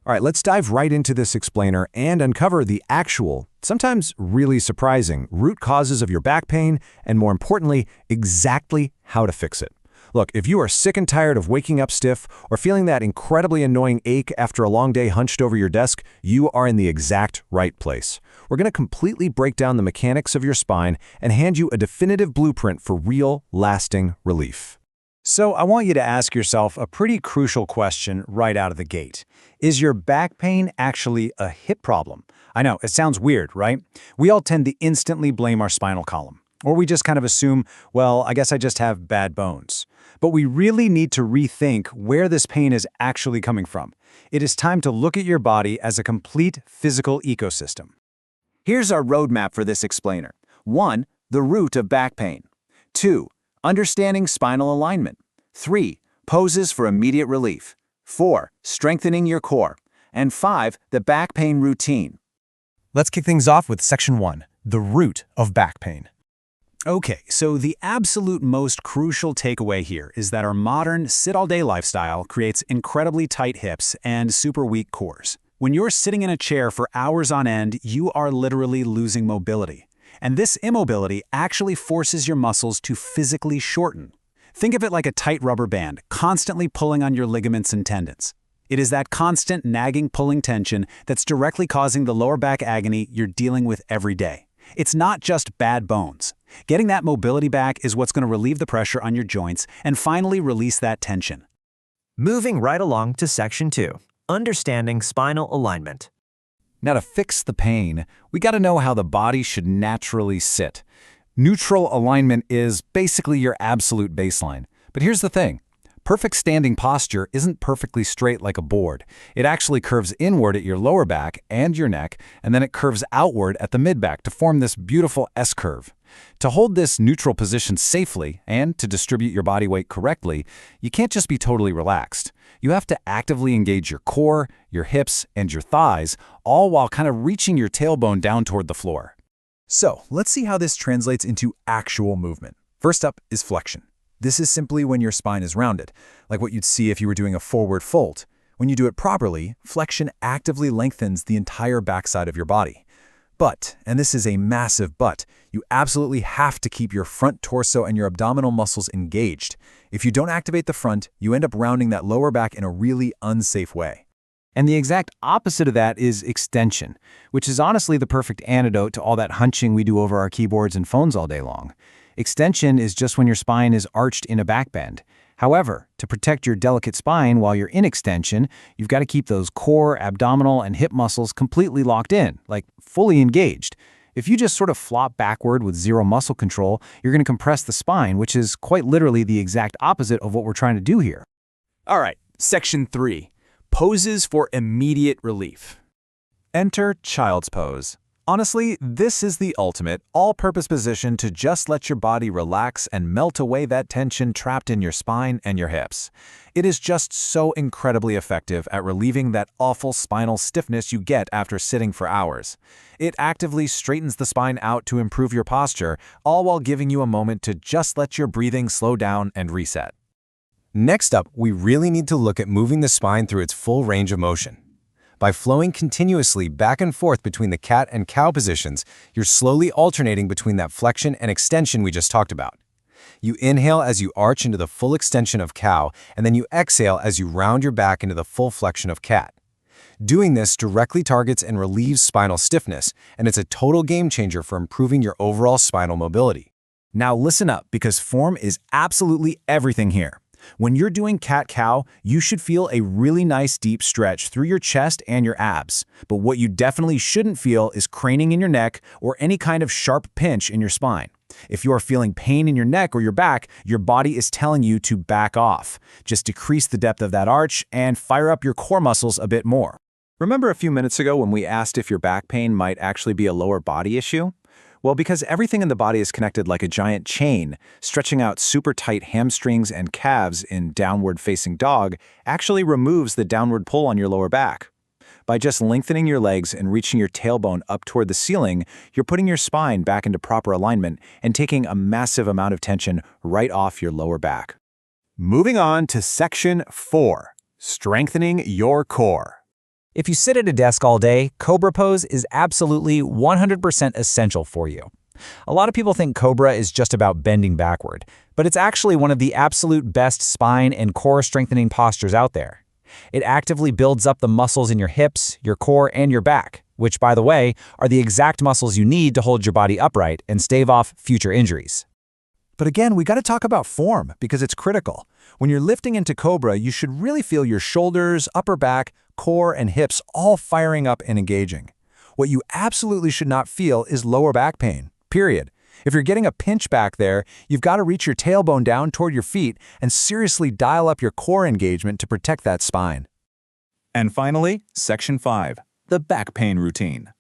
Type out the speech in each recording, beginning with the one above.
All right, let's dive right into this explainer and uncover the actual, sometimes really surprising, root causes of your back pain, and more importantly, exactly how to fix it. Look, if you are sick and tired of waking up stiff or feeling that incredibly annoying ache after a long day hunched over your desk, you are in the exact right place. We're going to completely break down the mechanics of your spine and hand you a definitive blueprint for real, lasting relief. So I want you to ask yourself a pretty crucial question right out of the gate. Is your back pain actually a hip problem? I know, it sounds weird, right? We all tend to instantly blame our spinal column. Or we just kind of assume, well, I guess I just have bad bones. But we really need to rethink where this pain is actually coming from. It is time to look at your body as a complete physical ecosystem. Here's our roadmap for this explainer. 1. The root of back pain. 2. Understanding spinal alignment. 3. Poses for immediate relief. 4. Strengthening your core. And 5. The back pain routine. Let's kick things off with Section 1, the root of back pain. Okay, so the absolute most crucial takeaway here is that our modern sit-all-day lifestyle creates incredibly tight hips and super weak cores. When you're sitting in a chair for hours on end, you are literally losing mobility. And this immobility actually forces your muscles to physically shorten. Think of it like a tight rubber band, constantly pulling on your ligaments and tendons. It is that constant nagging pulling tension that's directly causing the lower back agony you're dealing with every day. It's not just bad bones. Getting that mobility back is what's going to relieve the pressure on your joints and finally release that tension. Moving right along to Section 2, understanding spinal alignment. Now, to fix the pain, we got to know how the body should naturally sit. Neutral alignment is basically your absolute baseline. But here's the thing. Perfect standing posture isn't perfectly straight like a board. It actually curves inward at your lower back and your neck, and then it curves outward at the mid-back to form this beautiful S-curve. To hold this neutral position safely and to distribute your body weight correctly, you can't just be totally relaxed. You have to actively engage your core, your hips, and your thighs, all while kind of reaching your tailbone down toward the floor. So, let's see how this translates into actual movement. First up is flexion. This is simply when your spine is rounded, like what you'd see if you were doing a forward fold. When you do it properly, flexion actively lengthens the entire backside of your body. But, and this is a massive but, you absolutely have to keep your front torso and your abdominal muscles engaged. If you don't activate the front, you end up rounding that lower back in a really unsafe way. And the exact opposite of that is extension, which is honestly the perfect antidote to all that hunching we do over our keyboards and phones all day long. Extension is just when your spine is arched in a back bend. However, to protect your delicate spine while you're in extension, you've got to keep those core, abdominal, and hip muscles completely locked in, like fully engaged. If you just sort of flop backward with zero muscle control, you're going to compress the spine, which is quite literally the exact opposite of what we're trying to do here. All right, Section 3, poses for immediate relief. Enter child's pose. Honestly, this is the ultimate, all-purpose position to just let your body relax and melt away that tension trapped in your spine and your hips. It is just so incredibly effective at relieving that awful spinal stiffness you get after sitting for hours. It actively straightens the spine out to improve your posture, all while giving you a moment to just let your breathing slow down and reset. Next up, we really need to look at moving the spine through its full range of motion. By flowing continuously back and forth between the cat and cow positions, you're slowly alternating between that flexion and extension we just talked about. You inhale as you arch into the full extension of cow, and then you exhale as you round your back into the full flexion of cat. Doing this directly targets and relieves spinal stiffness, and it's a total game changer for improving your overall spinal mobility. Now listen up, because form is absolutely everything here. When you're doing cat-cow, you should feel a really nice deep stretch through your chest and your abs. But what you definitely shouldn't feel is craning in your neck or any kind of sharp pinch in your spine. If you are feeling pain in your neck or your back, your body is telling you to back off. Just decrease the depth of that arch and fire up your core muscles a bit more. Remember a few minutes ago when we asked if your back pain might actually be a lower body issue? Well, because everything in the body is connected like a giant chain, stretching out super tight hamstrings and calves in downward-facing dog actually removes the downward pull on your lower back. By just lengthening your legs and reaching your tailbone up toward the ceiling, you're putting your spine back into proper alignment and taking a massive amount of tension right off your lower back. Moving on to Section 4, strengthening your core. If you sit at a desk all day, Cobra Pose is absolutely 100% essential for you. A lot of people think Cobra is just about bending backward, but it's actually one of the absolute best spine and core strengthening postures out there. It actively builds up the muscles in your hips, your core, and your back, which, by the way, are the exact muscles you need to hold your body upright and stave off future injuries. But again, we got to talk about form because it's critical. When you're lifting into Cobra, you should really feel your shoulders, upper back, core, and hips all firing up and engaging. What you absolutely should not feel is lower back pain, period. If you're getting a pinch back there, you've got to reach your tailbone down toward your feet and seriously dial up your core engagement to protect that spine. And finally, Section 5, the back pain routine.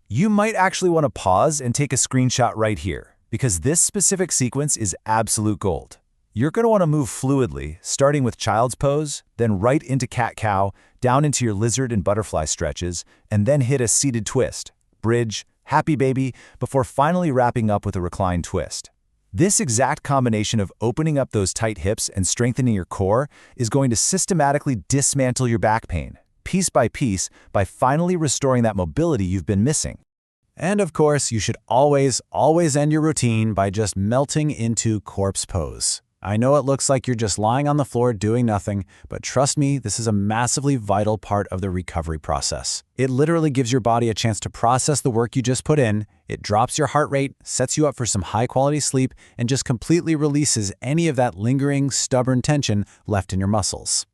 You might actually want to pause and take a screenshot right here, because this specific sequence is absolute gold. You're going to want to move fluidly, starting with child's pose, then right into cat-cow, down into your lizard and butterfly stretches, and then hit a seated twist, bridge, happy baby, before finally wrapping up with a reclined twist. This exact combination of opening up those tight hips and strengthening your core is going to systematically dismantle your back pain, piece by piece, by finally restoring that mobility you've been missing. And of course, you should always end your routine by just melting into corpse pose. I know it looks like you're just lying on the floor doing nothing, but trust me, this is a massively vital part of the recovery process. It literally gives your body a chance to process the work you just put in, it drops your heart rate, sets you up for some high-quality sleep, and just completely releases any of that lingering, stubborn tension left in your muscles.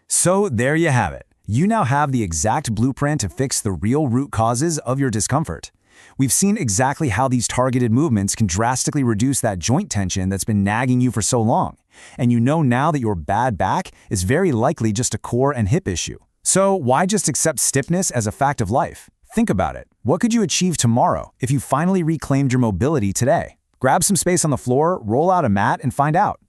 So there you have it. You now have the exact blueprint to fix the real root causes of your discomfort. We've seen exactly how these targeted movements can drastically reduce that joint tension that's been nagging you for so long. And you know now that your bad back is very likely just a core and hip issue. So why just accept stiffness as a fact of life? Think about it. What could you achieve tomorrow if you finally reclaimed your mobility today? Grab some space on the floor, roll out a mat, and find out.